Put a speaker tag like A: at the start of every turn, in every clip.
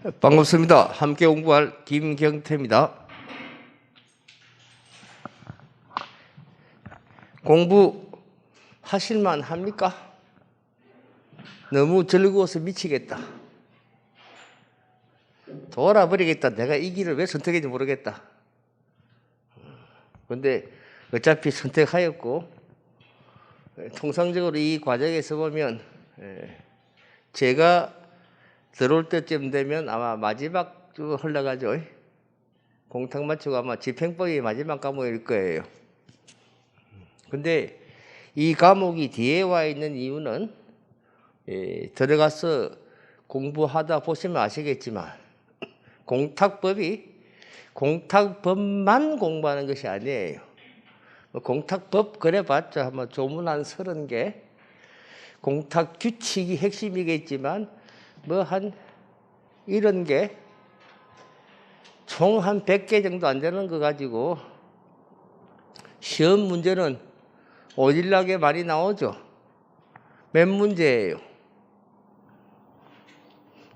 A: 반갑습니다. 함께 공부할 김경태입니다. 공부하실만 합니까? 너무 즐거워서 미치겠다. 돌아버리겠다. 내가 이 길을 왜 선택했는지 모르겠다. 그런데 어차피 선택하였고, 통상적으로 이 과정에서 보면 제가 들어올 때쯤 되면 아마 마지막 주 흘러가죠. 공탁 맞추고 아마 집행법이 마지막 과목일 거예요. 근데 이 과목이 뒤에 와 있는 이유는 들어가서 공부하다 보시면 아시겠지만 공탁법만 공부하는 것이 아니에요. 공탁법 그래봤자 한번 조문 한 30개, 공탁 규칙이 핵심이겠지만 뭐 한 이런 게 총 한 100개 정도 안 되는 거 가지고 시험 문제는 오질나게 많이 나오죠. 몇 문제예요?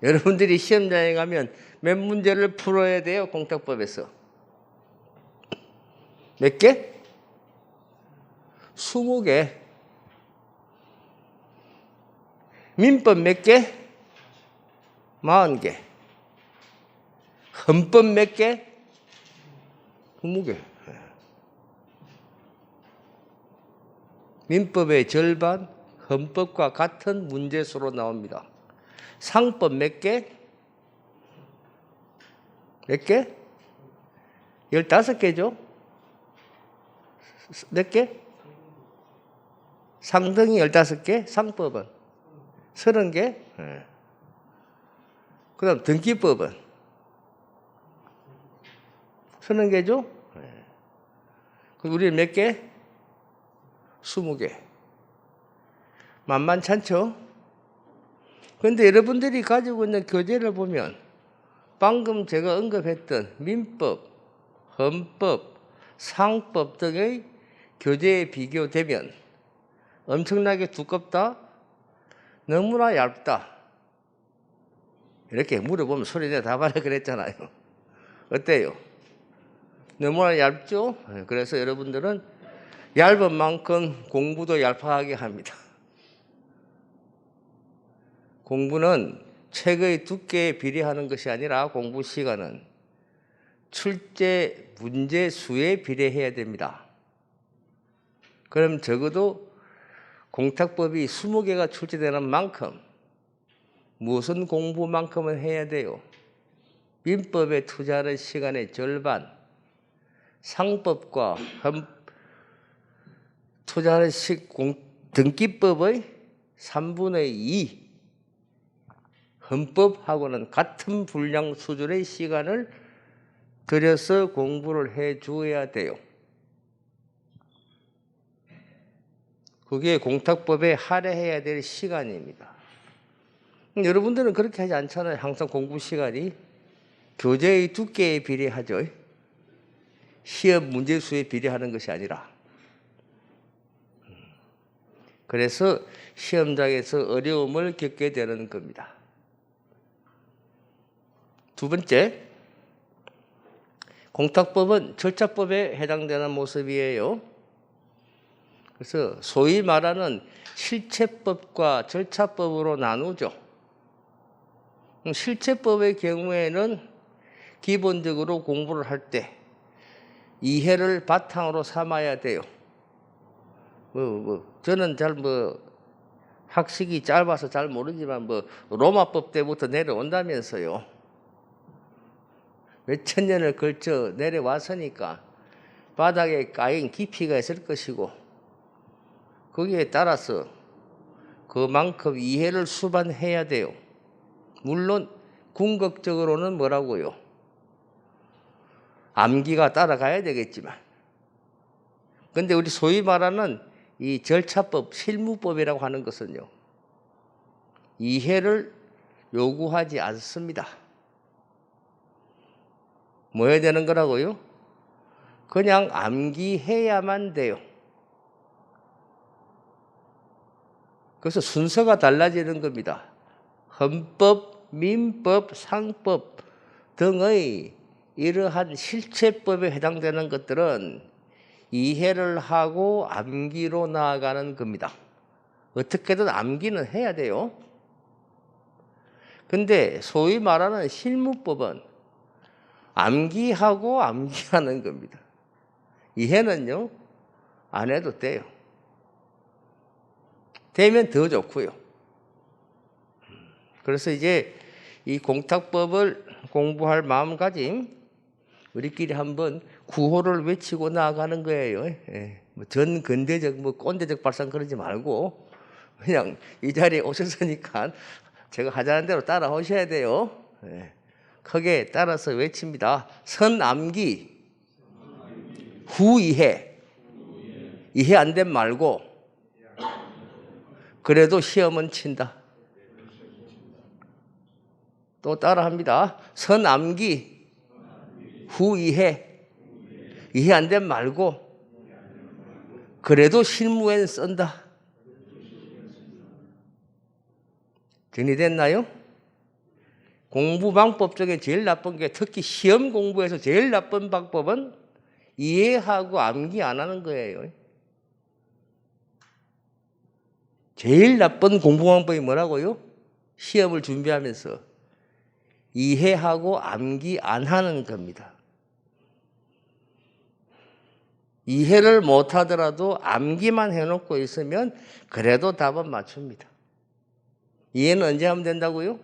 A: 여러분들이 시험장에 가면 몇 문제를 풀어야 돼요? 공탁법에서 몇 개? 20개. 민법 몇 개? 40개. 헌법 몇 개? 20개. 민법의 절반, 헌법과 같은 문제수로 나옵니다. 상법 몇 개? 몇 개? 15개죠? 몇 개? 상등이 15개, 상법은 30개. 그 다음 등기법은 30개죠? 그럼 우리는 몇 개? 20개. 만만찮죠? 그런데 여러분들이 가지고 있는 교재를 보면 방금 제가 언급했던 민법, 헌법, 상법 등의 교재에 비교되면 엄청나게 두껍다? 너무나 얇다? 이렇게 물어보면 소리내 답하라 그랬잖아요. 어때요? 너무나 얇죠? 그래서 여러분들은 얇은 만큼 공부도 얄팍하게 합니다. 공부는 책의 두께에 비례하는 것이 아니라 공부 시간은 출제 문제 수에 비례해야 됩니다. 그럼 적어도 공탁법이 20개가 출제되는 만큼 무슨 공부만큼은 해야 돼요? 민법에 투자하는 시간의 절반, 상법과 투자하는 등기법의 3분의 2, 헌법하고는 같은 분량 수준의 시간을 들여서 공부를 해 주어야 돼요. 그게 공탁법에 할애해야 될 시간입니다. 여러분들은 그렇게 하지 않잖아요. 항상 공부 시간이 교재의 두께에 비례하죠. 시험 문제 수에 비례하는 것이 아니라. 그래서 시험장에서 어려움을 겪게 되는 겁니다. 두 번째, 공탁법은 절차법에 해당되는 모습이에요. 그래서 소위 말하는 실체법과 절차법으로 나누죠. 실체법의 경우에는 기본적으로 공부를 할 때 이해를 바탕으로 삼아야 돼요. 저는 잘 학식이 짧아서 잘 모르지만 로마법 때부터 내려온다면서요. 몇천 년을 걸쳐 내려왔으니까 바닥에 까인 깊이가 있을 것이고 거기에 따라서 그만큼 이해를 수반해야 돼요. 물론 궁극적으로는 뭐라고요? 암기가 따라가야 되겠지만. 그런데 우리 소위 말하는 이 절차법, 실무법이라고 하는 것은요. 이해를 요구하지 않습니다. 뭐 해야 되는 거라고요? 그냥 암기해야만 돼요. 그래서 순서가 달라지는 겁니다. 헌법, 민법, 상법 등의 이러한 실체법에 해당되는 것들은 이해를 하고 암기로 나아가는 겁니다. 어떻게든 암기는 해야 돼요. 근데 소위 말하는 실무법은 암기하고 암기하는 겁니다. 이해는요, 안 해도 돼요. 되면 더 좋고요. 그래서 이제 이 공탁법을 공부할 마음가짐, 우리끼리 한번 구호를 외치고 나아가는 거예요. 예. 뭐 전 근대적, 뭐 꼰대적 발상 그러지 말고, 그냥 이 자리에 오셨으니까 제가 하자는 대로 따라오셔야 돼요. 예. 크게 따라서 외칩니다. 선암기, 후이해. 이해 안 된 말고, 그래도 시험은 친다. 또 따라합니다. 선암기, 후이해. 이해 안 된 말고, 그래도 실무엔 쓴다. 정리됐나요? 공부 방법 중에 제일 나쁜 게, 특히 시험 공부에서 제일 나쁜 방법은 이해하고 암기 안 하는 거예요. 제일 나쁜 공부 방법이 뭐라고요? 시험을 준비하면서 이해하고 암기 안 하는 겁니다. 이해를 못 하더라도 암기만 해놓고 있으면 그래도 답은 맞춥니다. 이해는 언제 하면 된다고요?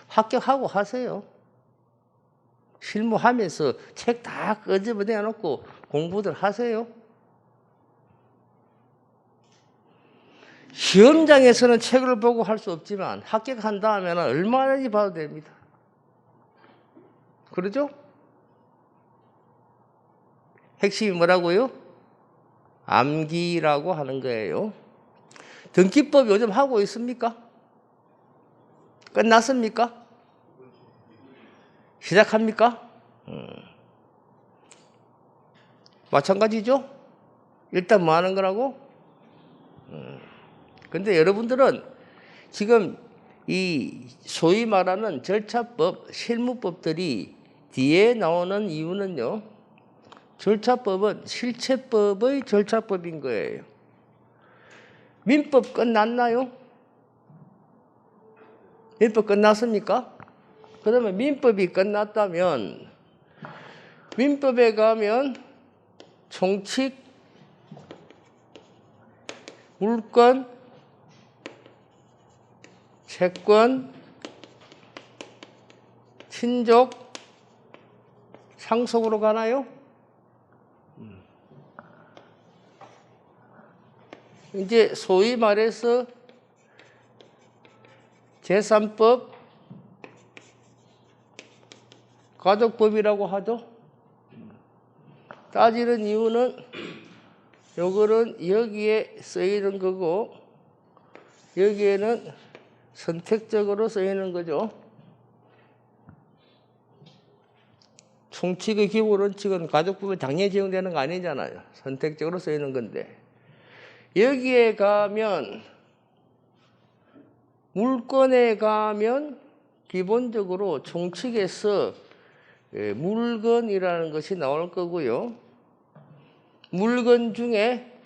A: 합격하고 하세요. 실무하면서 책 다 끄집어내 놓고 공부들 하세요. 시험장에서는 책을 보고 할 수 없지만 합격한 다음에는 얼마든지 봐도 됩니다. 그러죠? 핵심이 뭐라고요? 암기라고 하는 거예요. 등기법 요즘 하고 있습니까? 끝났습니까? 시작합니까? 마찬가지죠? 일단 뭐 하는 거라고? 근데 여러분들은 지금 이 소위 말하는 절차법, 실무법들이 뒤에 나오는 이유는요, 절차법은 실체법의 절차법인 거예요. 민법 끝났나요? 민법 끝났습니까? 그러면 민법이 끝났다면 민법에 가면 총칙, 물권, 채권, 친족, 상속으로 가나요? 이제 소위 말해서 재산법, 가족법이라고 하죠. 따지는 이유는 요거는 여기에 쓰이는 거고 여기에는 선택적으로 쓰이는 거죠. 총칙의 기본 원칙은 가족법에 당연히 적용되는 거 아니잖아요. 선택적으로 쓰이는 건데 여기에 가면 물건에 가면 기본적으로 총칙에서 물건이라는 것이 나올 거고요. 물건 중에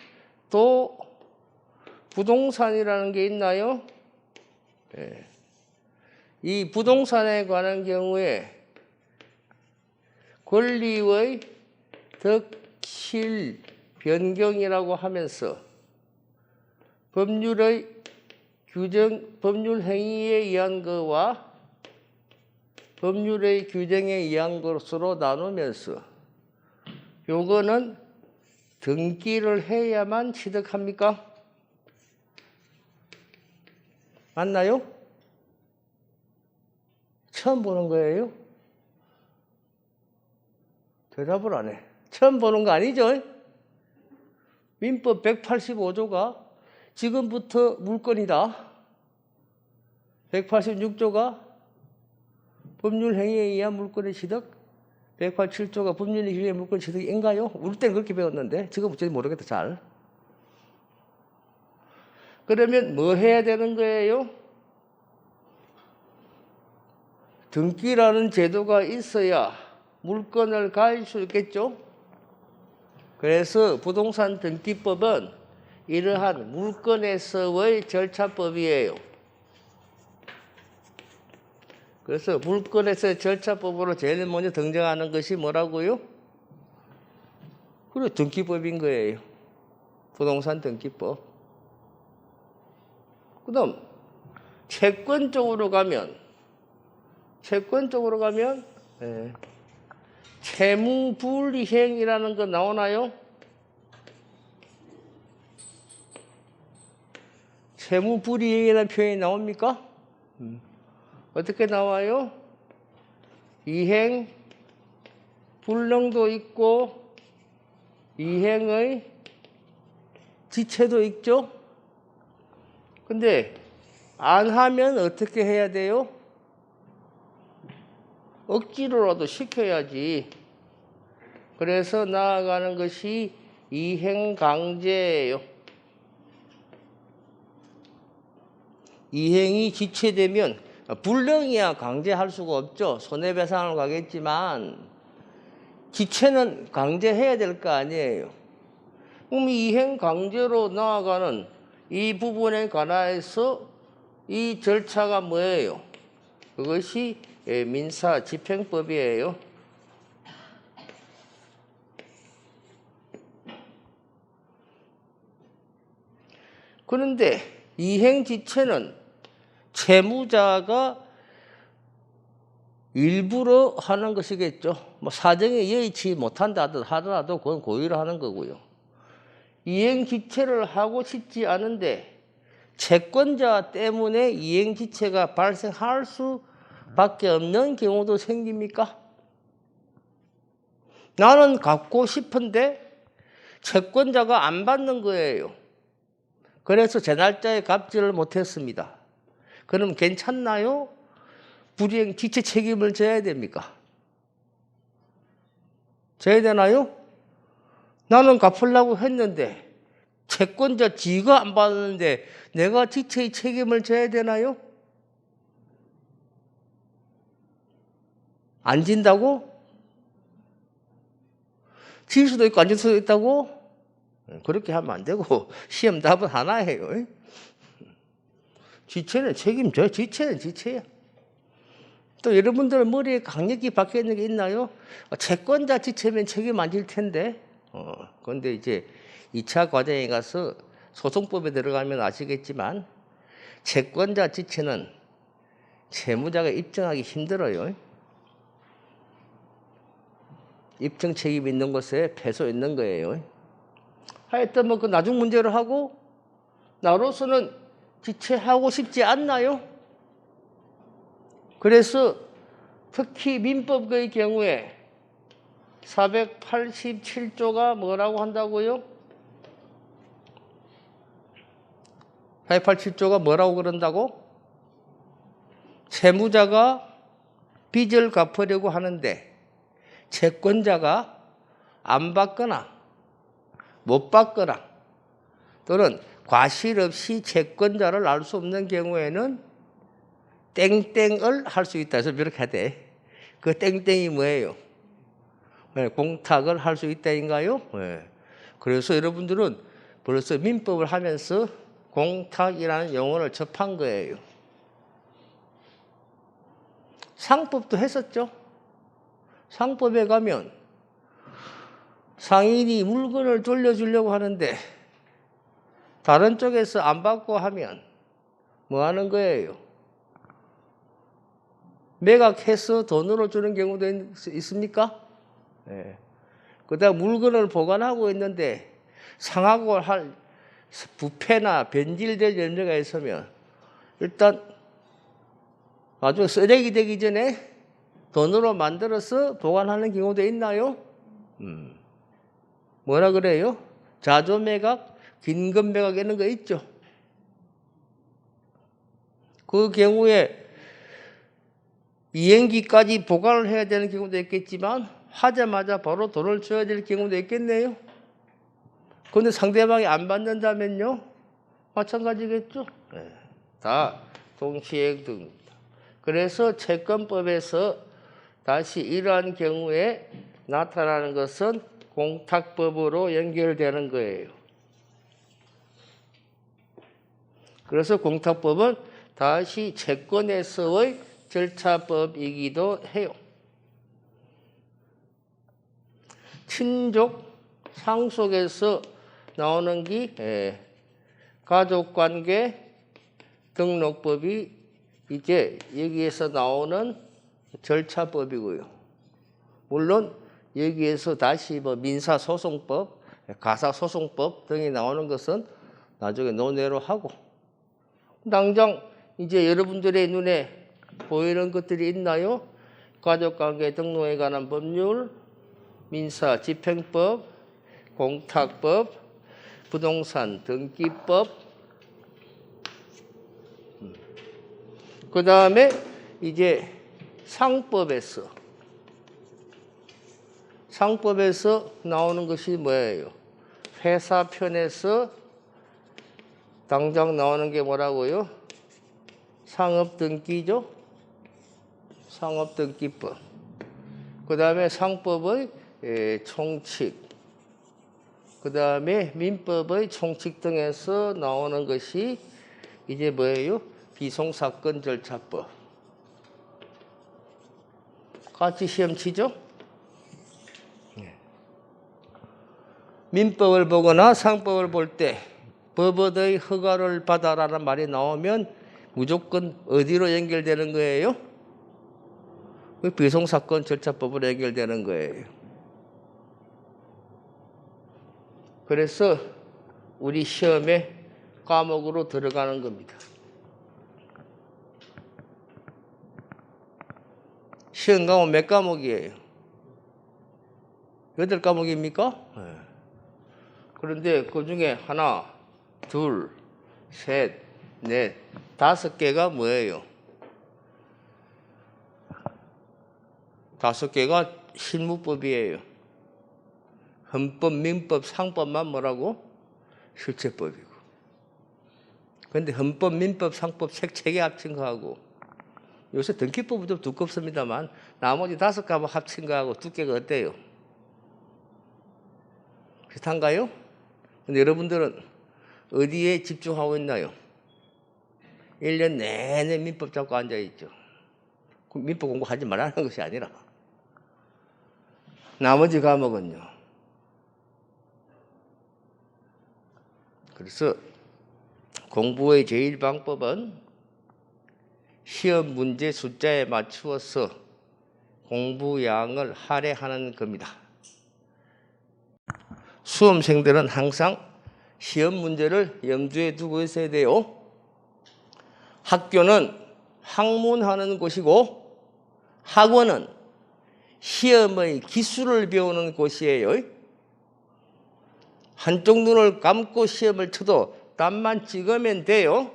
A: 또 부동산이라는 게 있나요? 이 부동산에 관한 경우에 권리의 덕실 변경이라고 하면서 법률의 규정, 법률 행위에 의한 것과 법률의 규정에 의한 것으로 나누면서 요거는 등기를 해야만 취득합니까? 맞나요? 처음 보는 거예요? 대답을 안 해. 처음 보는 거 아니죠? 민법 185조가 지금부터 물건이다. 186조가 법률 행위에 의한 물건의 취득, 187조가 법률 행위에 의한 물건 취득인가요? 우리 때는 그렇게 배웠는데 지금 어쩐지 모르겠다 잘. 그러면 뭐 해야 되는 거예요? 등기라는 제도가 있어야 물건을 가질 수 있겠죠. 그래서 부동산 등기법은 이러한 물건에서의 절차법이에요. 그래서 물건에서의 절차법으로 제일 먼저 등장하는 것이 뭐라고요? 그래, 등기법인 거예요. 부동산 등기법. 그 다음 채권 쪽으로 가면 채무불이행이라는 거 나오나요? 채무불이행이라는 표현이 나옵니까? 어떻게 나와요? 이행 불능도 있고 이행의 지체도 있죠? 근데 안 하면 어떻게 해야 돼요? 억지로라도 시켜야지. 그래서 나아가는 것이 이행강제예요. 이행이 지체되면 불능이야 강제할 수가 없죠. 손해배상을 가겠지만 지체는 강제해야 될 거 아니에요. 그럼 이행강제로 나아가는 이 부분에 관해서 이 절차가 뭐예요? 그것이 민사집행법이에요. 그런데 이행지체는 채무자가 일부러 하는 것이겠죠. 뭐 사정에 여의치 못한다 하더라도 그건 고의로 하는 거고요. 이행지체를 하고 싶지 않은데 채권자 때문에 이행지체가 발생할 수밖에 없는 경우도 생깁니까? 나는 갚고 싶은데 채권자가 안 받는 거예요. 그래서 제 날짜에 갚지를 못했습니다. 그럼 괜찮나요? 불이행 지체 책임을 져야 됩니까? 져야 되나요? 나는 갚으려고 했는데 채권자 지가 안 받았는데 내가 지체의 책임을 져야 되나요? 안 진다고? 질 수도 있고 안 질 수도 있다고? 그렇게 하면 안 되고 시험 답은 하나예요. 지체는 책임져요. 지체는 지체야. 또 여러분들 머리에 강력히 박혀 있는 게 있나요? 채권자 지체면 책임 안 질 텐데. 그런데 이제 2차 과정에 가서 소송법에 들어가면 아시겠지만 채권자 지체는 채무자가 입증하기 힘들어요. 입증 책임 있는 곳에 패소 있는 거예요. 하여튼 뭐 그 나중 문제를 하고 나로서는 지체하고 싶지 않나요? 그래서 특히 민법의 경우에 487조가 뭐라고 한다고요? 487조가 뭐라고 그런다고? 채무자가 빚을 갚으려고 하는데 채권자가 안 받거나 못 받거나 또는 과실 없이 채권자를 알 수 없는 경우에는 땡땡을 할 수 있다 해서 이렇게 하대. 그 땡땡이 뭐예요? 공탁을 할 수 있다인가요? 그래서 여러분들은 벌써 민법을 하면서 공탁이라는 용어를 접한 거예요. 상법도 했었죠. 상법에 가면 상인이 물건을 돌려주려고 하는데 다른 쪽에서 안 받고 하면 뭐 하는 거예요? 매각해서 돈으로 주는 경우도 있습니까? 그다음 물건을 보관하고 있는데 상하고 할 부패나 변질될 염려가 있으면 일단 나중에 쓰레기 되기 전에 돈으로 만들어서 보관하는 경우도 있나요? 뭐라 그래요? 자조매각, 긴급매각 이런 거 있죠. 그 경우에 이행기까지 보관을 해야 되는 경우도 있겠지만 하자마자 바로 돈을 줘야 될 경우도 있겠네요. 그런데 상대방이 안 받는다면요? 마찬가지겠죠. 다 동시행등입니다. 그래서 채권법에서 다시 이러한 경우에 나타나는 것은 공탁법으로 연결되는 거예요. 그래서 공탁법은 다시 채권에서의 절차법이기도 해요. 친족 상속에서 나오는 게 가족관계 등록법이 이제 여기에서 나오는 절차법이고요. 물론 여기에서 다시 뭐 민사소송법, 가사소송법 등이 나오는 것은 나중에 논외로 하고, 당장 이제 여러분들의 눈에 보이는 것들이 있나요? 가족관계 등록에 관한 법률, 민사 집행법, 공탁법, 부동산 등기법, 그 다음에 이제 상법에서 나오는 것이 뭐예요? 회사편에서 당장 나오는 게 뭐라고요? 상업등기죠? 상업등기법. 그 다음에 상법의 총칙. 그 다음에 민법의 총칙 등에서 나오는 것이 이제 뭐예요? 비송사건 절차법. 같이 시험 치죠? 민법을 보거나 상법을 볼 때 법원의 허가를 받아라는 말이 나오면 무조건 어디로 연결되는 거예요? 비송사건 절차법으로 연결되는 거예요. 그래서 우리 시험에 과목으로 들어가는 겁니다. 시험 과목 몇 과목이에요? 8과목입니까? 네. 그런데 그 중에 하나, 둘, 셋, 넷, 5개가 뭐예요? 5개가 실무법이에요. 헌법, 민법, 상법만 뭐라고? 실체법이고. 그런데 헌법, 민법, 상법 책 3개 합친 거하고, 요새 등기법은 좀 두껍습니다만 나머지 5과목 합친 거하고 두께가 어때요? 비슷한가요? 근데 여러분들은 어디에 집중하고 있나요? 1년 내내 민법 잡고 앉아있죠. 민법 공부하지 말라는 것이 아니라 나머지 과목은요. 그래서 공부의 제일 방법은 시험 문제 숫자에 맞추어서 공부량을 할애하는 겁니다. 수험생들은 항상 시험 문제를 염두에 두고 있어야 돼요. 학교는 학문하는 곳이고 학원은 시험의 기술을 배우는 곳이에요. 한쪽 눈을 감고 시험을 쳐도 답만 찍으면 돼요.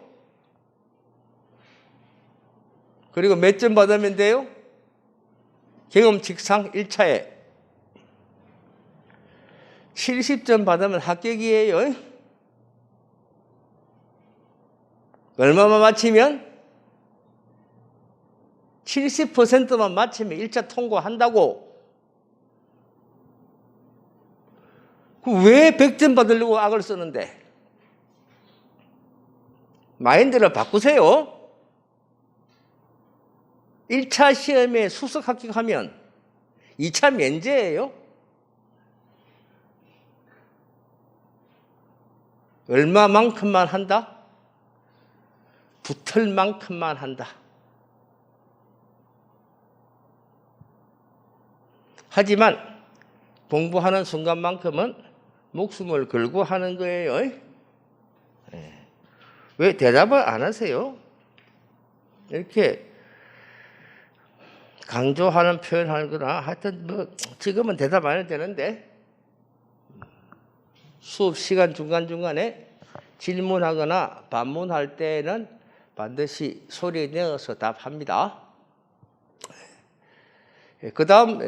A: 그리고 몇 점 받으면 돼요? 경험칙상 1차에 70점 받으면 합격이에요. 얼마만 맞히면? 70%만 맞히면 1차 통과한다고. 왜 100점 받으려고 악을 쓰는데? 마인드를 바꾸세요. 1차 시험에 수석 합격하면 2차 면제예요. 얼마만큼만 한다? 붙을 만큼만 한다. 하지만 공부하는 순간만큼은 목숨을 걸고 하는 거예요. 왜 대답을 안 하세요? 이렇게 강조하는 표현하는 거나 하여튼 뭐 지금은 대답 안 해도 되는데 수업 시간 중간중간에 질문하거나 반문할 때는 반드시 소리 내어서 답합니다. 그 다음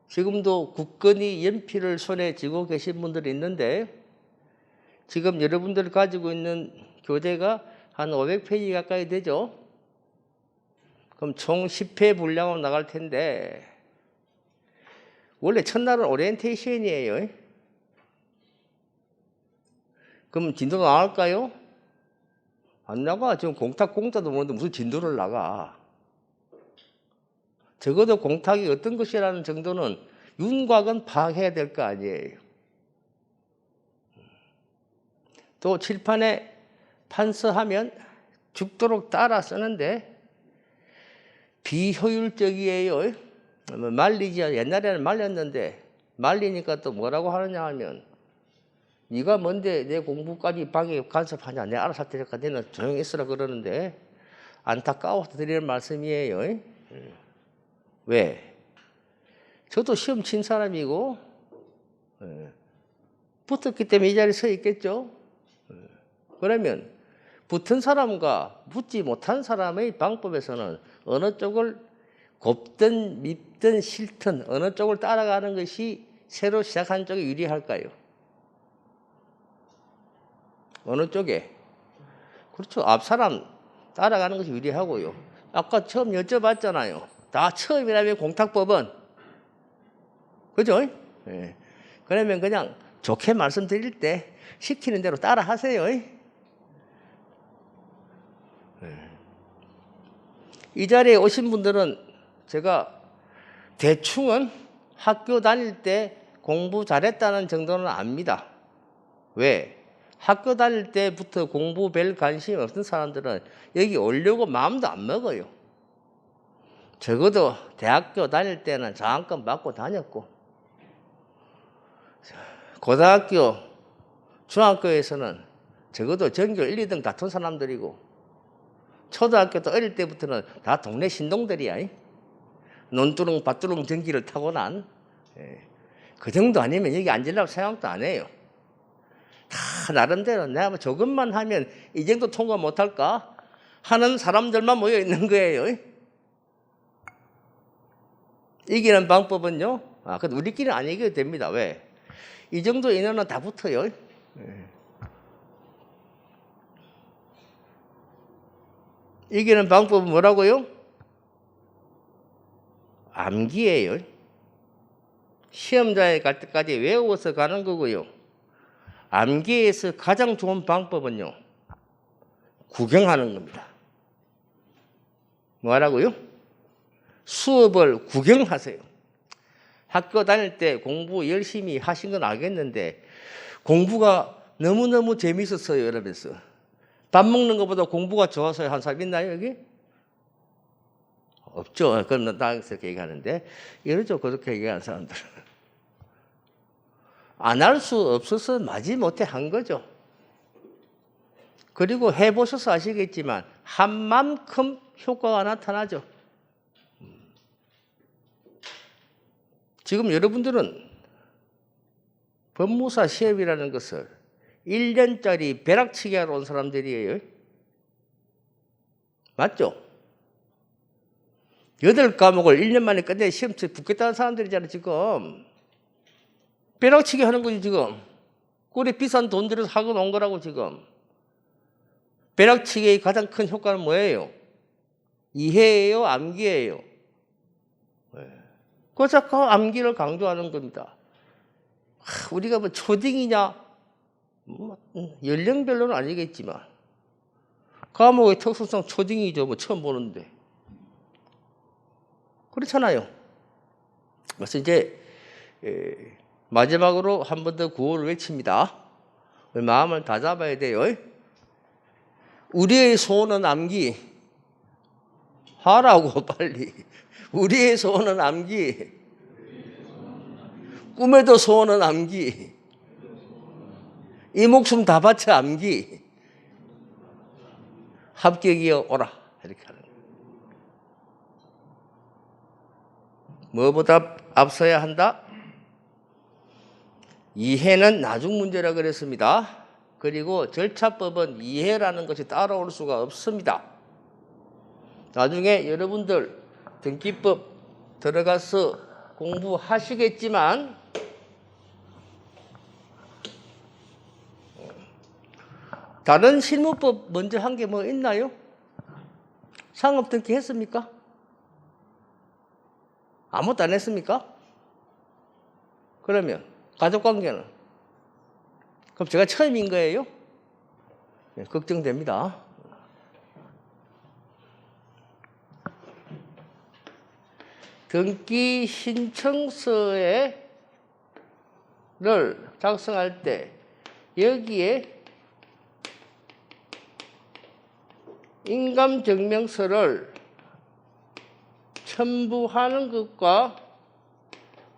A: 지금도 굳건히 연필을 손에 쥐고 계신 분들이 있는데 지금 여러분들 가지고 있는 교재가 한 500페이지 가까이 되죠. 그럼 총 10회 분량으로 나갈 텐데 원래 첫날은 오리엔테이션이에요. 그럼 진도가 나갈까요? 안 나가. 지금 공탁 공짜도 모르는데 무슨 진도를 나가. 적어도 공탁이 어떤 것이라는 정도는 윤곽은 파악해야 될 거 아니에요. 또 칠판에 판서하면 죽도록 따라 쓰는데 비효율적이에요. 말리지. 옛날에는 말렸는데 말리니까 또 뭐라고 하느냐 하면 네가 뭔데 내 공부까지 방에 간섭하냐. 내가 알아서 할 테니까 너는 조용히 있으라 그러는데 안타까워서 드리는 말씀이에요. 왜? 저도 시험 친 사람이고 붙었기 때문에 이 자리에 서 있겠죠. 그러면 붙은 사람과 붙지 못한 사람의 방법에서는 어느 쪽을 곱든 밉든 싫든 어느 쪽을 따라가는 것이 새로 시작한 쪽에 유리할까요? 어느 쪽에? 그렇죠. 앞 사람 따라가는 것이 유리하고요. 아까 처음 여쭤봤잖아요. 다 처음이라면 공탁법은. 그죠? 예. 그러면 그냥 좋게 말씀드릴 때 시키는 대로 따라 하세요. 이 자리에 오신 분들은 제가 대충은 학교 다닐 때 공부 잘했다는 정도는 압니다. 왜? 학교 다닐 때부터 공부 별 관심이 없던 사람들은 여기 오려고 마음도 안 먹어요. 적어도 대학교 다닐 때는 장학금 받고 다녔고 고등학교, 중학교에서는 적어도 전교 1, 2등 다툰 사람들이고 초등학교 때 어릴 때부터는 다 동네 신동들이야. 논두렁 밭두렁 전기를 타고 난 그 정도 아니면 여기 앉으려고 생각도 안 해요. 다 나름대로 내가 뭐 조금만 하면 이 정도 통과 못할까 하는 사람들만 모여 있는 거예요. 이기는 방법은요. 근데 우리끼리는 안 이겨도 됩니다. 왜? 이 정도 인원은 다 붙어요. 이기는 방법은 뭐라고요? 암기예요. 시험장에 갈 때까지 외워서 가는 거고요. 암기에서 가장 좋은 방법은요. 구경하는 겁니다. 뭐라고요? 수업을 구경하세요. 학교 다닐 때 공부 열심히 하신 건 알겠는데 공부가 너무너무 재밌었어요. 이러면서 밥 먹는 것보다 공부가 좋아서 한 사람 있나요 여기? 없죠. 그럼 나에서 얘기하는데 이러죠. 그렇게 얘기하는 사람들. 안 할 수 없어서 마지못해 한 거죠. 그리고 해보셔서 아시겠지만 한 만큼 효과가 나타나죠. 지금 여러분들은 법무사 시험이라는 것을 1년짜리 벼락치기 하러 온 사람들이에요. 맞죠? 8과목을 1년 만에 끝내 시험치에 붙겠다는 사람들이잖아요, 지금. 벼락치기 하는 거지, 지금. 꼴에 비싼 돈 들여서 학원 온 거라고, 지금. 벼락치기의 가장 큰 효과는 뭐예요? 이해예요, 암기예요? 그 자꾸 암기를 강조하는 겁니다. 우리가 뭐 초딩이냐? 연령별로는 아니겠지만 과목의 특성상 초딩이죠. 뭐 처음 보는데. 그렇잖아요. 그래서 이제 마지막으로 한 번 더 구호를 외칩니다. 마음을 다 잡아야 돼요. 우리의 소원은 암기. 하라고 빨리. 우리의 소원은 암기. 꿈에도 소원은 암기. 이 목숨 다 바쳐 암기. 합격이여 오라. 이렇게 하는 거예요. 뭐보다 앞서야 한다? 이해는 나중 문제라 그랬습니다. 그리고 절차법은 이해라는 것이 따라올 수가 없습니다. 나중에 여러분들 등기법 들어가서 공부하시겠지만 다른 실무법 먼저 한 게 뭐 있나요? 상업등기 했습니까? 아무것도 안 했습니까? 그러면 가족관계는? 그럼 제가 처음인 거예요? 네, 걱정됩니다. 등기 신청서를 작성할 때 여기에 인감증명서를 첨부하는 것과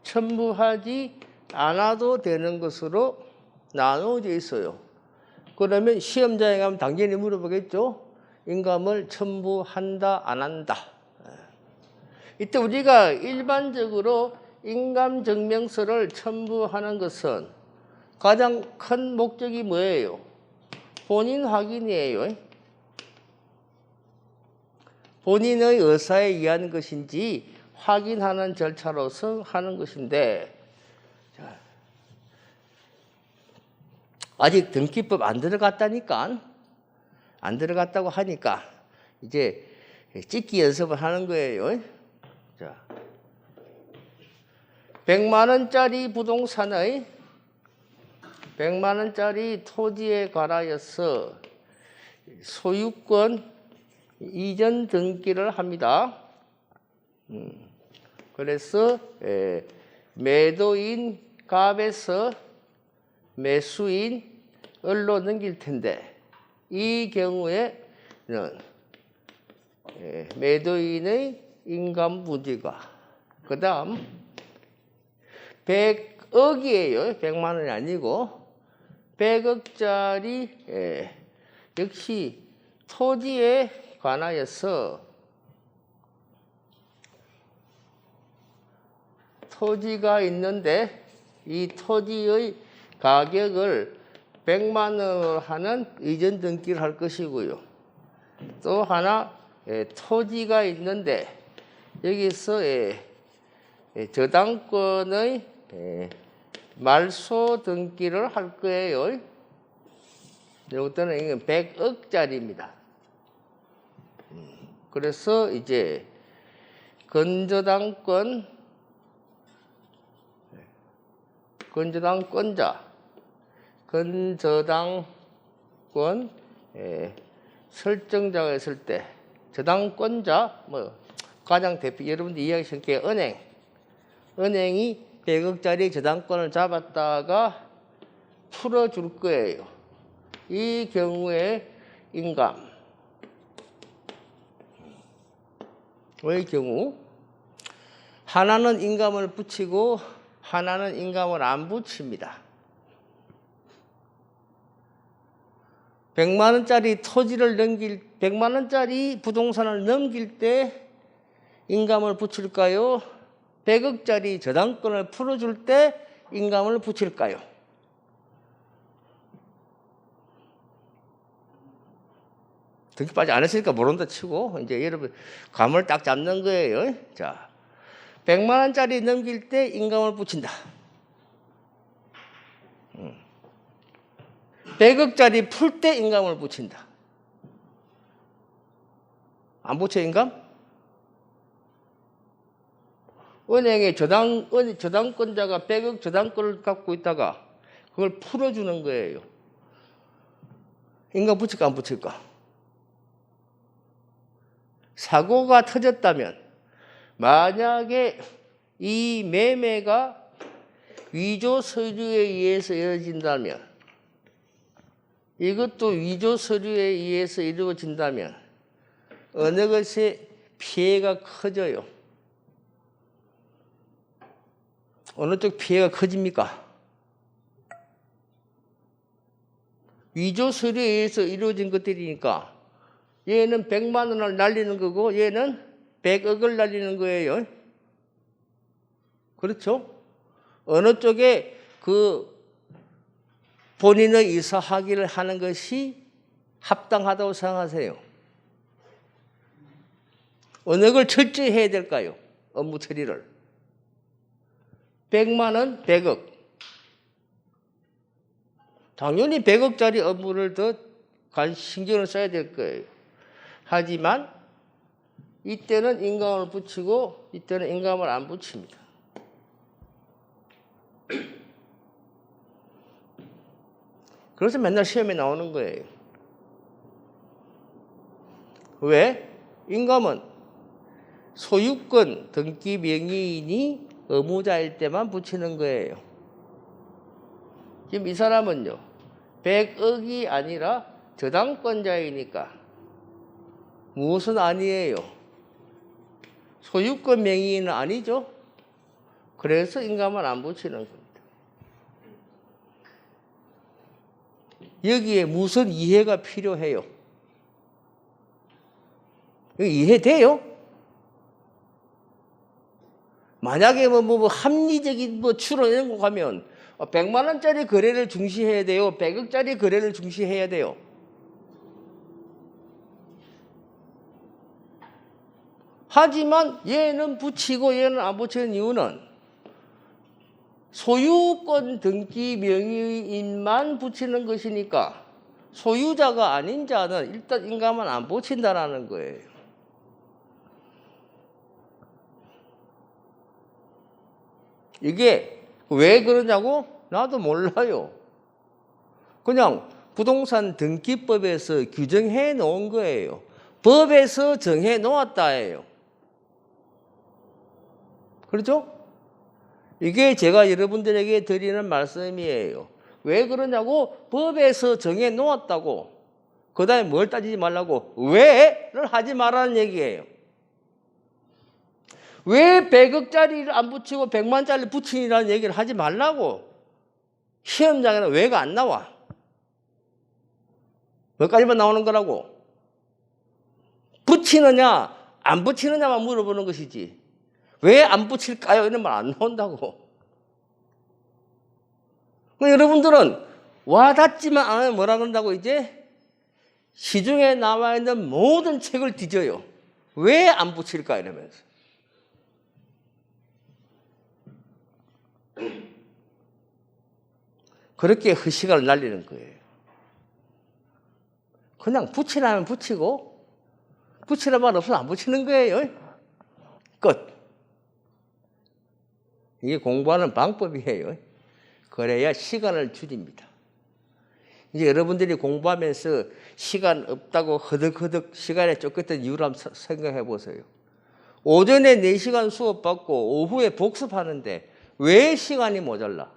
A: 첨부하지 않아도 되는 것으로 나누어져 있어요. 그러면 시험장에 가면 당연히 물어보겠죠. 인감을 첨부한다, 안 한다. 이때 우리가 일반적으로 인감증명서를 첨부하는 것은 가장 큰 목적이 뭐예요? 본인 확인이에요. 본인의 의사에 의한 것인지 확인하는 절차로서 하는 것인데, 아직 등기법 안 들어갔다니까, 안 들어갔다고 하니까 이제 찍기 연습을 하는 거예요. 자, 100만 원짜리 부동산의 100만 원짜리 토지에 관하여서 소유권 이전 등기를 합니다. 그래서 매도인 값에서 매수인을로 넘길 텐데, 이 경우에는 매도인의 인감 부지가 그 다음 100억이에요. 100만 원이 아니고 100억짜리 역시 토지에 관하여서 토지가 있는데 이 토지의 가격을 100만 원으로 하는 이전 등기를 할 것이고요. 또 하나 토지가 있는데 여기서 저당권의 말소 등기를 할 거예요. 이것도는 100억짜리입니다. 그래서 이제 건저당권자, 건저당권 설정자가 있을 때 저당권자, 가장 대표 여러분들 이야기하신 게 은행이 100억짜리 저당권을 잡았다가 풀어줄 거예요. 이 경우에 인감의 경우 하나는 인감을 붙이고 하나는 인감을 안 붙입니다. 100만 원짜리 토지를 100만 원짜리 부동산을 넘길 때 인감을 붙일까요? 100억짜리 저당권을 풀어줄 때 인감을 붙일까요? 등기까지 안 했으니까 모른다 치고 이제 여러분 감을 딱 잡는 거예요. 자, 100만 원짜리 넘길 때 인감을 붙인다. 100억짜리 풀 때 인감을 붙인다. 안 붙여 인감? 은행에 저당권자가 100억 저당권을 갖고 있다가 그걸 풀어주는 거예요. 인감 붙일까 안 붙일까? 사고가 터졌다면, 만약에 이 매매가 위조 서류에 의해서 이루어진다면, 이것도 위조 서류에 의해서 이루어진다면 어느 것에 피해가 커져요? 어느 쪽 피해가 커집니까? 위조 서류에 의해서 이루어진 것들이니까 얘는 100만 원을 날리는 거고 얘는 100억을 날리는 거예요. 그렇죠? 어느 쪽에 그 본인의 이사하기를 하는 것이 합당하다고 생각하세요? 어느 걸 철저히 해야 될까요? 업무 처리를. 100만 원, 100억. 당연히 100억짜리 업무를 더 신경을 써야 될 거예요. 하지만 이때는 인감을 붙이고 이때는 인감을 안 붙입니다. 그래서 맨날 시험에 나오는 거예요. 왜? 인감은 소유권 등기 명의인이 의무자일 때만 붙이는 거예요. 지금 이 사람은요, 100억이 아니라 저당권자이니까 무엇은 아니에요? 소유권 명의인은 아니죠? 그래서 인감을 안 붙이는 겁니다. 여기에 무슨 이해가 필요해요? 이해돼요? 만약에 합리적인 추론 이런 거 가면 100만 원짜리 거래를 중시해야 돼요? 100억짜리 거래를 중시해야 돼요? 하지만 얘는 붙이고 얘는 안 붙이는 이유는 소유권 등기 명의인만 붙이는 것이니까 소유자가 아닌 자는 일단 인감은 안 붙인다라는 거예요. 이게 왜 그러냐고? 나도 몰라요. 그냥 부동산 등기법에서 규정해 놓은 거예요. 법에서 정해 놓았다예요. 그렇죠? 이게 제가 여러분들에게 드리는 말씀이에요. 왜 그러냐고? 법에서 정해 놓았다고. 그 다음에 뭘 따지지 말라고? 왜를 하지 말라는 얘기예요. 왜 100억짜리를 안 붙이고 100만짜리 붙이라는 얘기를 하지 말라고. 시험장에는 왜가 안 나와. 몇가지만 나오는 거라고. 붙이느냐 안 붙이느냐만 물어보는 것이지. 왜 안 붙일까요? 이런 말 안 나온다고. 여러분들은 와닿지만 않으면 뭐라 그런다고 이제? 시중에 나와 있는 모든 책을 뒤져요. 왜 안 붙일까 이러면서. 그렇게 허시간을 날리는 거예요. 그냥 붙이라면 붙이고 붙이라 말 없으면 안 붙이는 거예요. 끝. 이게 공부하는 방법이에요. 그래야 시간을 줄입니다. 이제 여러분들이 공부하면서 시간 없다고 허덕허덕 시간에 쫓겼던 이유를 한번 생각해 보세요. 오전에 4시간 수업 받고 오후에 복습하는데 왜 시간이 모자라?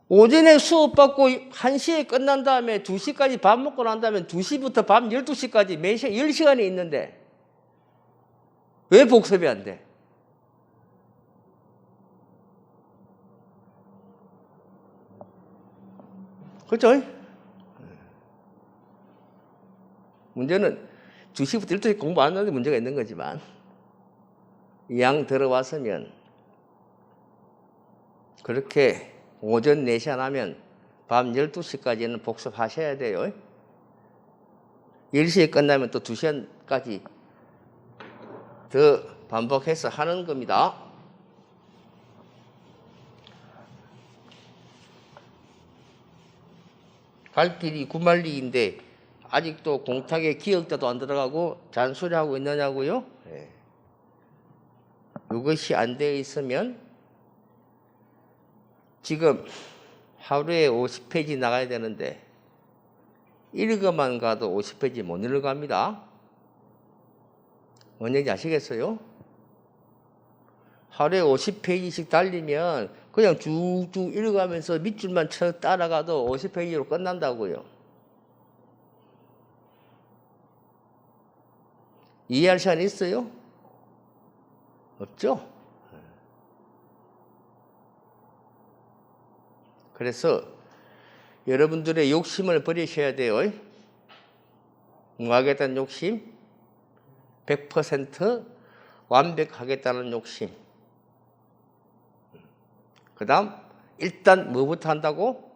A: 오전에 수업 받고 1시에 끝난 다음에 2시까지 밥 먹고 난 다음에 2시부터 밤 12시까지 10시간이 있는데 왜 복습이 안 돼? 그렇죠? 문제는 2시부터 12시 공부 안 하는데 문제가 있는 거지만 이왕 들어왔으면 그렇게 오전 4시 안 하면 밤 12시까지는 복습하셔야 돼요. 10시에 끝나면 또 2시간까지 더 반복해서 하는 겁니다. 갈 길이 구만리인데 아직도 공탁에 기억자도 안 들어가고 잔소리하고 있느냐고요? 네. 이것이 안 돼 있으면 지금 하루에 50페이지 나가야 되는데 읽어만 가도 50페이지 못 읽어갑니다. 뭔 얘기인지 아시겠어요? 하루에 50페이지씩 달리면 그냥 쭉쭉 읽어가면서 밑줄만 쳐 따라가도 50페이지로 끝난다고요. 이해할 시간 있어요? 없죠? 그래서 여러분들의 욕심을 버리셔야 돼요. 뭐 하겠다는 욕심? 100% 완벽하겠다는 욕심. 그 다음 일단 뭐부터 한다고?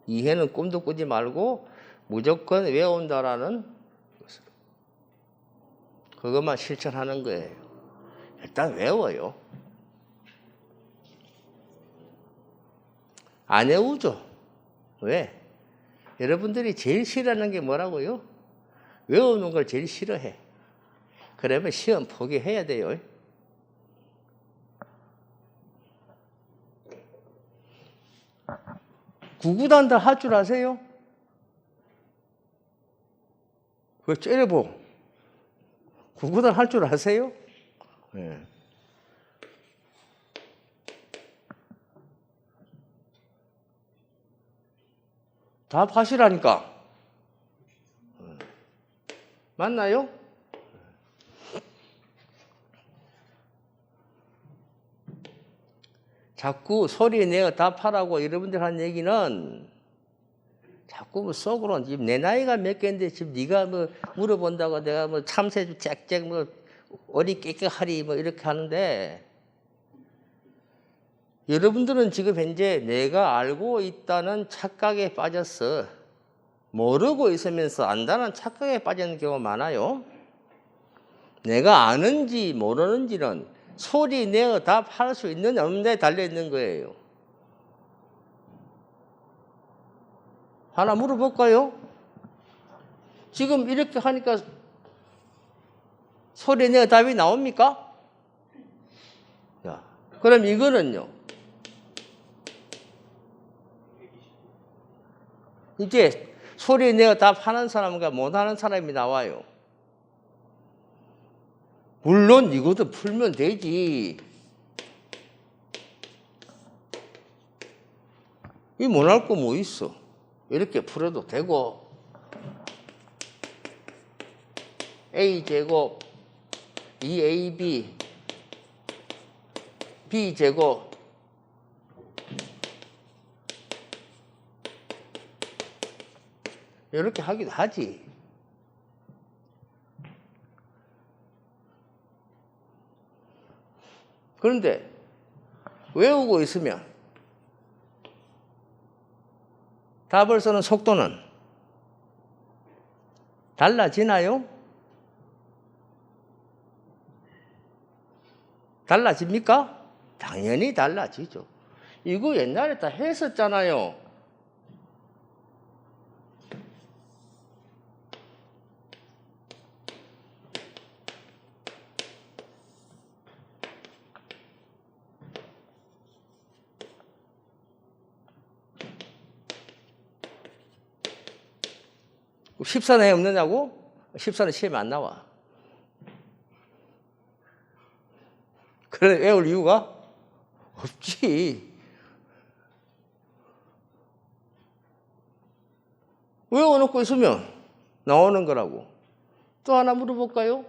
A: 이해는 꿈도 꾸지 말고 무조건 외운다라는 것을. 그것만 실천하는 거예요. 일단 외워요. 안 외우죠. 왜? 여러분들이 제일 싫어하는 게 뭐라고요? 외우는 걸 제일 싫어해. 그러면 시험 포기해야 돼요. 구구단 다 할 줄 아세요? 그거 째려보. 구구단 할 줄 아세요? 네. 답하시라니까. 맞나요? 자꾸 소리 내어 답하라고 여러분들 한 얘기는 자꾸 뭐 속으로 지금 내 나이가 몇 개인데 지금 네가 뭐 물어본다고 내가 뭐 참새 짹짹 뭐 어리 깨끗하리 뭐 이렇게 하는데 여러분들은 지금 현재 내가 알고 있다는 착각에 빠졌어. 모르고 있으면서 안다는 착각에 빠지는 경우가 많아요. 내가 아는지 모르는지는 소리 내어 답할 수 있느냐 없느냐에 달려있는 거예요. 하나 물어볼까요? 지금 이렇게 하니까 소리 내어 답이 나옵니까? 자, 그럼 이거는요. 이제 소리 내어 답하는 사람과 못하는 사람이 나와요. 물론 이것도 풀면 되지. 이 못할 거 뭐 있어. 이렇게 풀어도 되고 A제곱 2AB B제곱 이렇게 하기도 하지. 그런데 외우고 있으면 답을 쓰는 속도는 달라지나요? 달라집니까? 당연히 달라지죠. 이거 옛날에 다 했었잖아요. 십산에 없느냐고? 십산은 시험에 안 나와. 그래 외울 이유가 없지. 외워놓고 있으면 나오는 거라고. 또 하나 물어볼까요?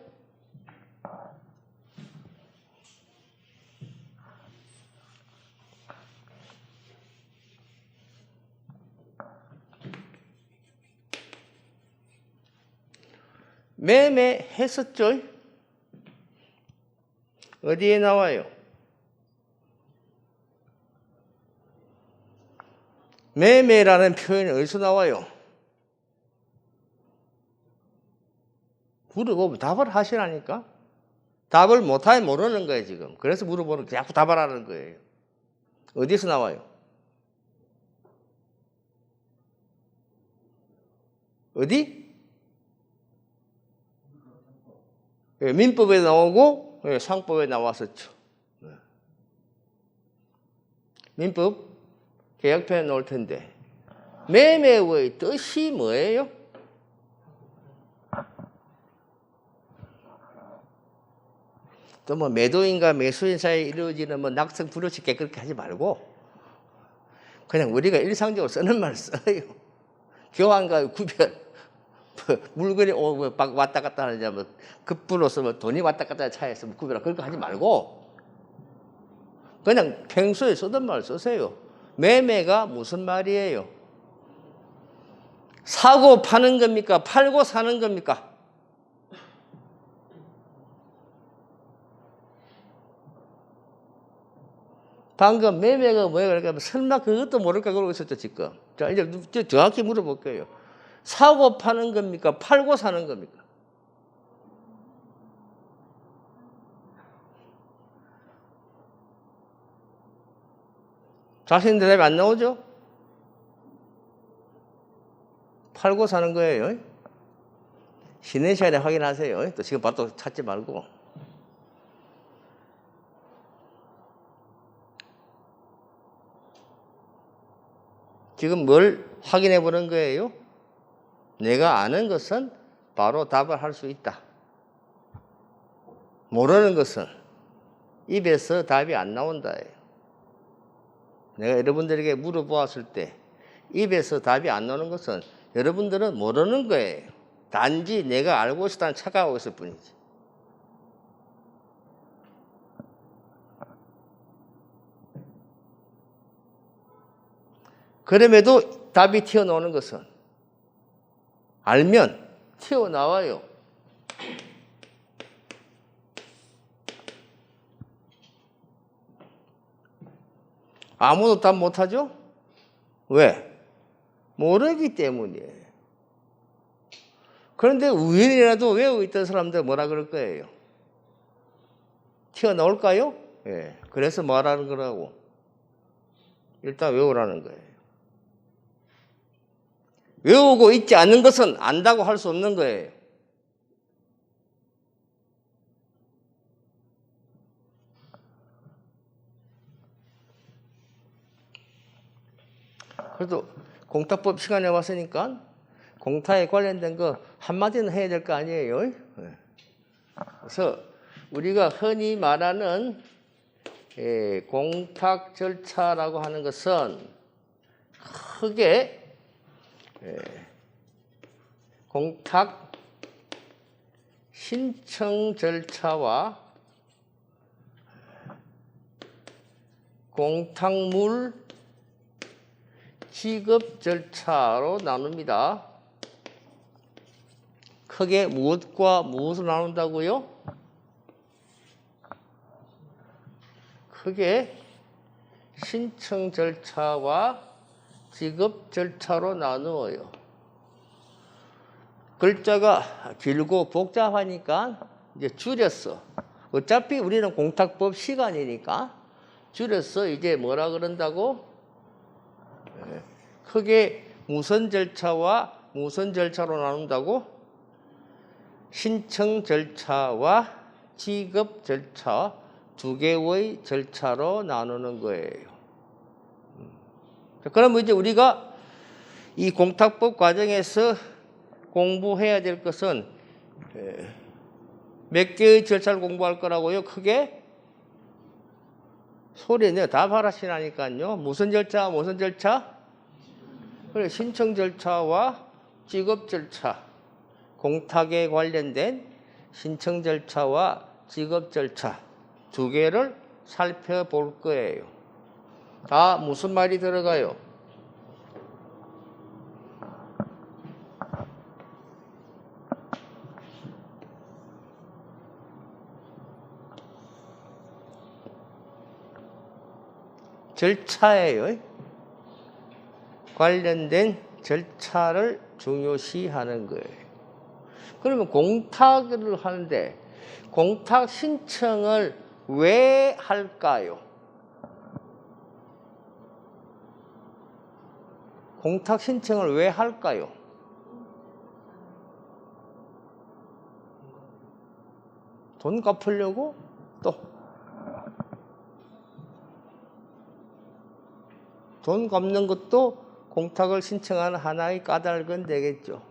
A: 매매 했었죠? 어디에 나와요? 매매라는 표현이 어디서 나와요? 물어보면 답을 하시라니까? 답을 못하면 모르는 거예요, 지금. 그래서 물어보는 거 자꾸 답하라는 거예요. 어디서 나와요? 어디? 민법에 나오고 상법에 나왔었죠. 민법 개혁편에 나올 텐데 매매의 뜻이 뭐예요? 또 뭐 매도인과 매수인 사이에 이루어지는 뭐 낙성 불효식계 그렇게 하지 말고 그냥 우리가 일상적으로 쓰는 말 써요. 교환과 구별. 물건이 왔다 갔다 하느냐, 뭐, 급부로서 뭐 돈이 왔다 갔다 하는 차에서 뭐 구별하고 그런 거 하지 말고, 그냥 평소에 쓰던 말 쓰세요. 매매가 무슨 말이에요? 사고 파는 겁니까? 팔고 사는 겁니까? 방금 매매가 뭐예요? 그러니까 설마 그것도 모를까 그러고 있었죠, 지금. 자, 이제 정확히 물어볼게요. 사고 파는 겁니까? 팔고 사는 겁니까? 자신 대답이 안 나오죠? 팔고 사는 거예요. 쉬는 시간에 확인하세요. 또 지금 바로 찾지 말고. 지금 뭘 확인해 보는 거예요? 내가 아는 것은 바로 답을 할 수 있다. 모르는 것은 입에서 답이 안 나온다. 내가 여러분들에게 물어보았을 때 입에서 답이 안 나오는 것은 여러분들은 모르는 거예요. 단지 내가 알고 있었다는 착각하고 있을 뿐이지. 그럼에도 답이 튀어나오는 것은 알면 튀어나와요. 아무도 답 못하죠? 왜? 모르기 때문이에요. 그런데 우연이라도 외우고 있던 사람들 뭐라 그럴 거예요? 튀어나올까요? 예. 그래서 말하는 거라고. 일단 외우라는 거예요. 외우고 있지 않는 것은 안다고 할 수 없는 거예요. 그래도 공탁법 시간에 왔으니까 공탁에 관련된 거 한마디는 해야 될 거 아니에요. 그래서 우리가 흔히 말하는 공탁 절차라고 하는 것은 크게 공탁 신청 절차와 공탁물 지급 절차로 나눕니다. 크게 무엇과 무엇을 나눈다고요? 크게 신청 절차와 지급 절차로 나누어요. 글자가 길고 복잡하니까 이제 줄였어. 어차피 우리는 공탁법 시간이니까 줄여서 이제 뭐라 그런다고? 크게 무슨 절차와 무슨 절차로 나눈다고? 신청 절차와 지급 절차 두 개의 절차로 나누는 거예요. 그럼 이제 우리가 이 공탁법 과정에서 공부해야 될 것은 몇 개의 절차를 공부할 거라고요? 크게 소리 내요. 답하라시라니까요. 무슨 절차, 무슨 절차? 그래, 신청 절차와 지급 절차, 공탁에 관련된 신청 절차와 지급 절차 두 개를 살펴볼 거예요. 다 무슨 말이 들어가요? 절차예요. 관련된 절차를 중요시하는 거예요. 그러면 공탁을 하는데 공탁 신청을 왜 할까요? 공탁 신청을 왜 할까요? 돈 갚으려고? 또 돈 갚는 것도 공탁을 신청하는 하나의 까닭은 되겠죠.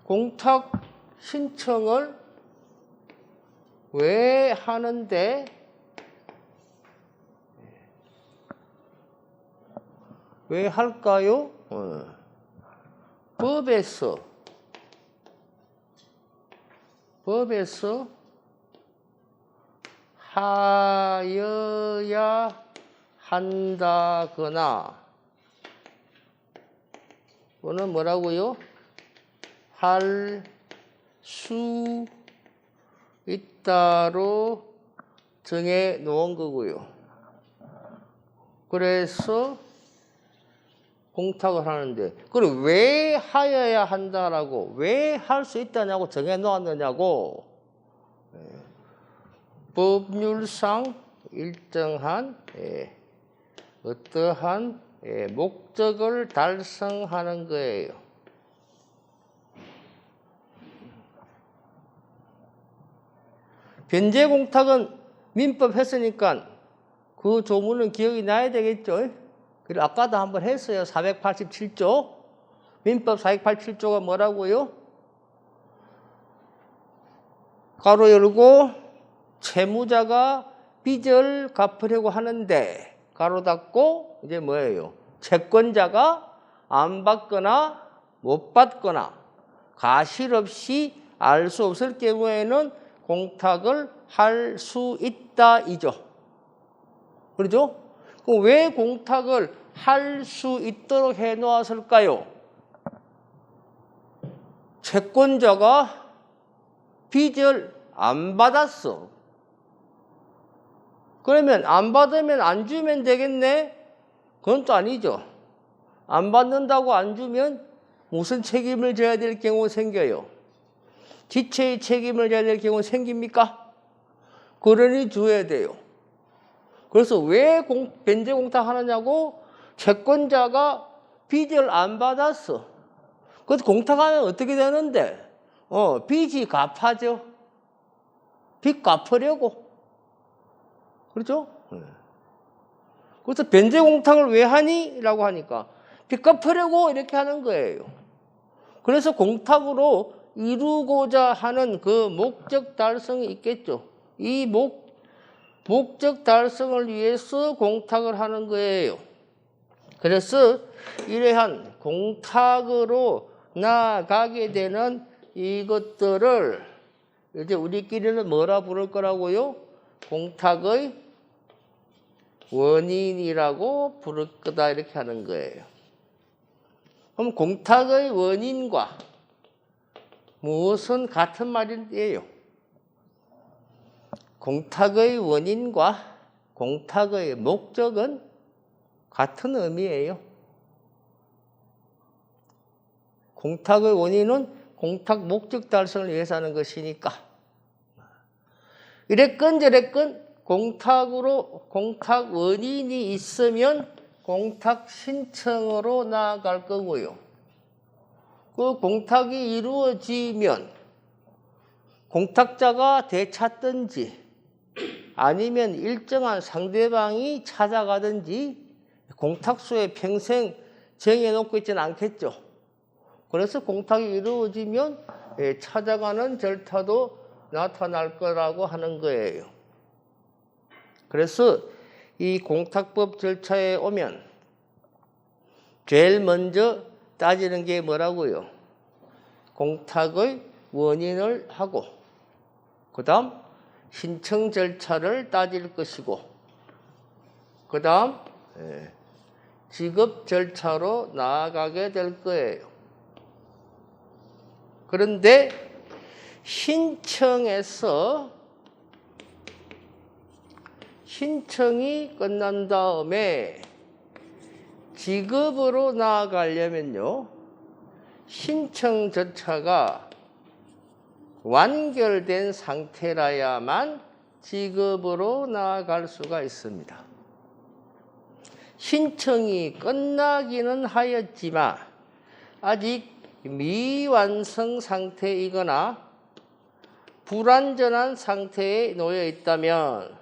A: 공탁 신청을 왜 하는데 왜 할까요? 법에서 하여야 한다거나 또는 뭐라고요? 할 수 있다로 정해 놓은 거고요. 그래서 공탁을 하는데 그럼 왜 하여야 한다라고 왜 할 수 있다냐고 정해 놓았느냐고 법률상 일정한 어떠한 목적을 달성하는 거예요. 변제 공탁은 민법 했으니까 그 조문은 기억이 나야 되겠죠. 그리고 아까도 한번 했어요. 487조. 민법 487조가 뭐라고요? 가로 열고 채무자가 빚을 갚으려고 하는데 가로 닫고 이제 뭐예요? 채권자가 안 받거나 못 받거나 가실 없이 알 수 없을 경우에는 공탁을 할 수 있다 이죠. 그렇죠? 그럼 왜 공탁을 할 수 있도록 해 놓았을까요? 채권자가 빚을 안 받았어. 그러면 안 받으면 안 주면 되겠네? 그건 또 아니죠. 안 받는다고 안 주면 무슨 책임을 져야 될 경우 생겨요? 지체의 책임을 져야 될 경우 생깁니까? 그러니 줘야 돼요. 그래서 왜 변제 공탁 하느냐고? 채권자가 빚을 안 받았어. 그래서 공탁하면 어떻게 되는데? 빚이 갚아져. 빚 갚으려고. 그렇죠? 그래서 변제 공탁을 왜 하니? 라고 하니까 빚 갚으려고 이렇게 하는 거예요. 그래서 공탁으로 이루고자 하는 그 목적 달성이 있겠죠. 이 목적 달성을 위해서 공탁을 하는 거예요. 그래서 이러한 공탁으로 나아가게 되는 이것들을 이제 우리끼리는 뭐라 부를 거라고요? 공탁의 원인이라고 부를 거다 이렇게 하는 거예요. 그럼 공탁의 원인과 무엇은 같은 말이에요? 공탁의 원인과 공탁의 목적은 같은 의미예요. 공탁의 원인은 공탁 목적 달성을 위해서 하는 것이니까. 이랬건 저랬건 공탁 원인이 있으면 공탁 신청으로 나아갈 거고요. 그 공탁이 이루어지면 공탁자가 되찾든지 아니면 일정한 상대방이 찾아가든지 공탁소에 평생 정해놓고 있지는 않겠죠. 그래서 공탁이 이루어지면 찾아가는 절차도 나타날 거라고 하는 거예요. 그래서 이 공탁법 절차에 오면 제일 먼저 따지는 게 뭐라고요? 공탁의 원인을 하고 그 다음 신청 절차를 따질 것이고 그 다음 지급 절차로 나아가게 될 거예요. 그런데 신청이 끝난 다음에 지급으로 나아가려면요. 신청 절차가 완결된 상태라야만 지급으로 나아갈 수가 있습니다. 신청이 끝나기는 하였지만 아직 미완성 상태이거나 불완전한 상태에 놓여 있다면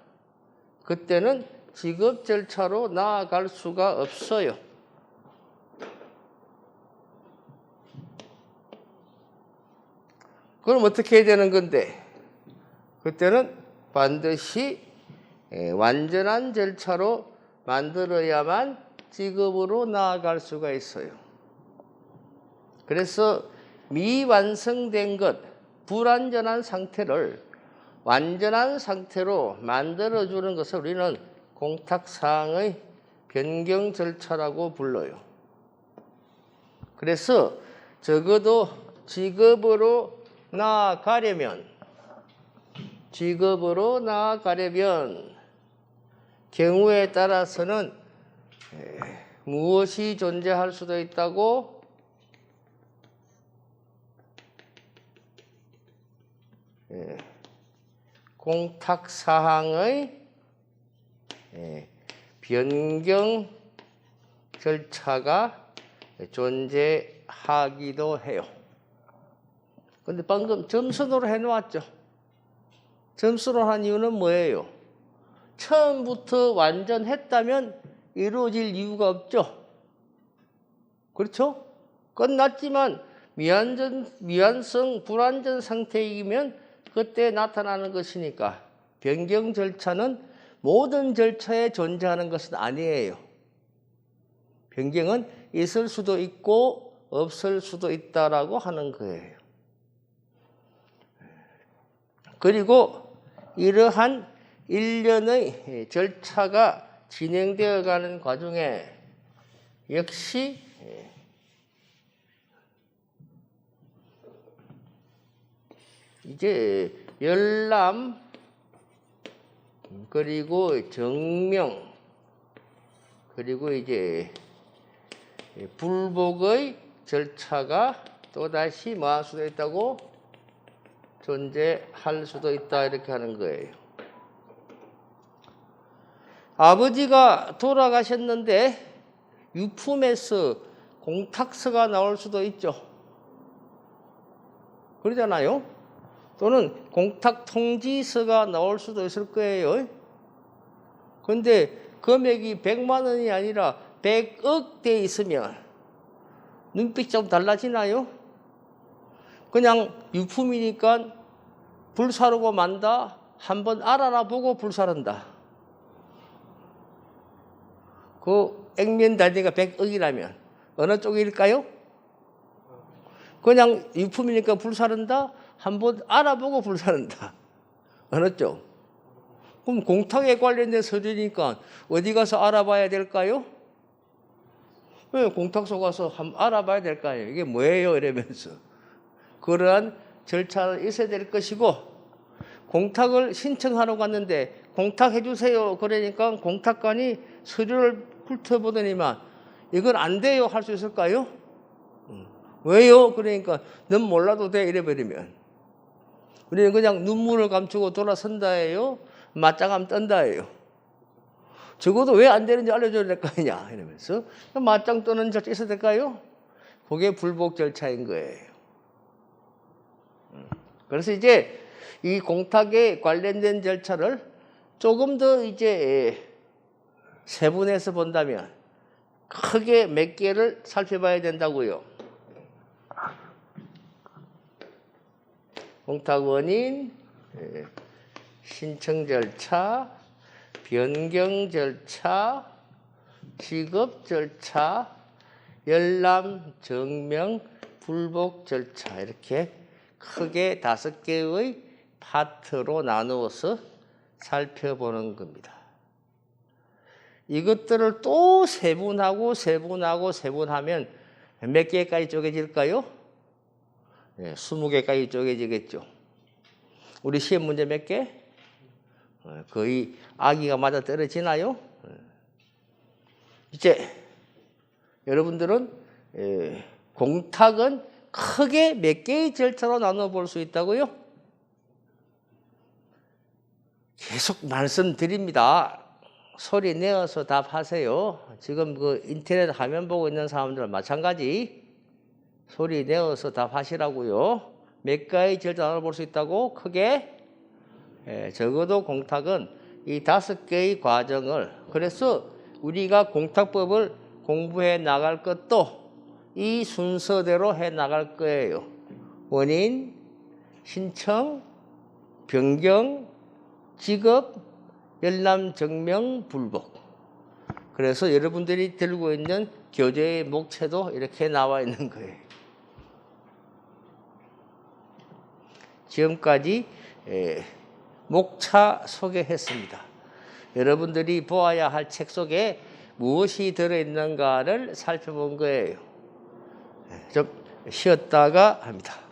A: 그때는 지급 절차로 나아갈 수가 없어요. 그럼 어떻게 해야 되는 건데? 그때는 반드시 완전한 절차로 만들어야만 지급으로 나아갈 수가 있어요. 그래서 미완성된 것, 불완전한 상태를 완전한 상태로 만들어주는 것을 우리는 공탁사항의 변경 절차라고 불러요. 그래서 적어도 지급으로 나아가려면 경우에 따라서는 무엇이 존재할 수도 있다고? 공탁사항의 변경 절차가 존재하기도 해요. 근데 방금 점순으로 해놓았죠. 점수로 한 이유는 뭐예요? 처음부터 완전했다면 이루어질 이유가 없죠. 그렇죠? 끝났지만 미완성 불완전 상태이면 그때 나타나는 것이니까 변경 절차는 모든 절차에 존재하는 것은 아니에요. 변경은 있을 수도 있고 없을 수도 있다라고 하는 거예요. 그리고 이러한 일련의 절차가 진행되어 가는 과정에 역시 이제 열람 그리고 정명 그리고 이제 불복의 절차가 또다시 뭐 할 수도 있다고? 존재할 수도 있다 이렇게 하는 거예요. 아버지가 돌아가셨는데 유품에서 공탁서가 나올 수도 있죠. 그러잖아요. 또는 공탁통지서가 나올 수도 있을 거예요. 그런데 금액이 100만 원이 아니라 100억 돼 있으면 눈빛이 좀 달라지나요? 그냥 유품이니까 불사르고 만다. 한번 알아보고 불사른다. 그 액면 단위가 100억이라면 어느 쪽일까요? 그냥 유품이니까 불사른다. 한번 알아보고 불사른다. 어느 쪽? 그럼 공탁에 관련된 서류니까 어디 가서 알아봐야 될까요? 왜 공탁소 가서 한번 알아봐야 될까요? 이게 뭐예요? 이러면서. 그러한 절차는 있어야 될 것이고 공탁을 신청하러 갔는데 공탁해 주세요. 그러니까 공탁관이 서류를 훑어보더니만 이건 안 돼요. 할 수 있을까요? 왜요? 그러니까 넌 몰라도 돼. 이래버리면 우리는 그냥 눈물을 감추고 돌아선다예요. 맞짱하면 떤다예요. 적어도 왜 안 되는지 알려줘야 될 거 아니냐 이러면서 맞짱 떠는 절차 있어야 될까요? 그게 불복 절차인 거예요. 그래서 이제 이 공탁에 관련된 절차를 조금 더 이제 세분해서 본다면 크게 몇 개를 살펴봐야 된다고요. 공탁 원인, 신청 절차, 변경 절차, 지급 절차, 열람, 정명, 불복 절차 이렇게 크게 5개의 파트로 나누어서 살펴보는 겁니다. 이것들을 또 세분하면 몇 개까지 쪼개질까요? 20개까지 쪼개지겠죠. 우리 시험 문제 몇 개? 거의 아기가 맞아 떨어지나요? 이제 여러분들은 공탁은 크게 몇 개의 절차로 나눠 볼 수 있다고요? 계속 말씀드립니다. 소리 내어서 답하세요. 지금 그 인터넷 화면 보고 있는 사람들은 마찬가지 소리 내어서 답하시라고요. 몇 가지 절차 나눠 볼 수 있다고? 크게? 적어도 공탁은 이 5개의 과정을 그래서 우리가 공탁법을 공부해 나갈 것도 이 순서대로 해 나갈 거예요. 원인, 신청, 변경, 지급, 열람, 정명, 불복. 그래서 여러분들이 들고 있는 교재의 목차도 이렇게 나와 있는 거예요. 지금까지 목차 소개했습니다. 여러분들이 보아야 할 책 속에 무엇이 들어있는가를 살펴본 거예요. 좀 쉬었다가 합니다.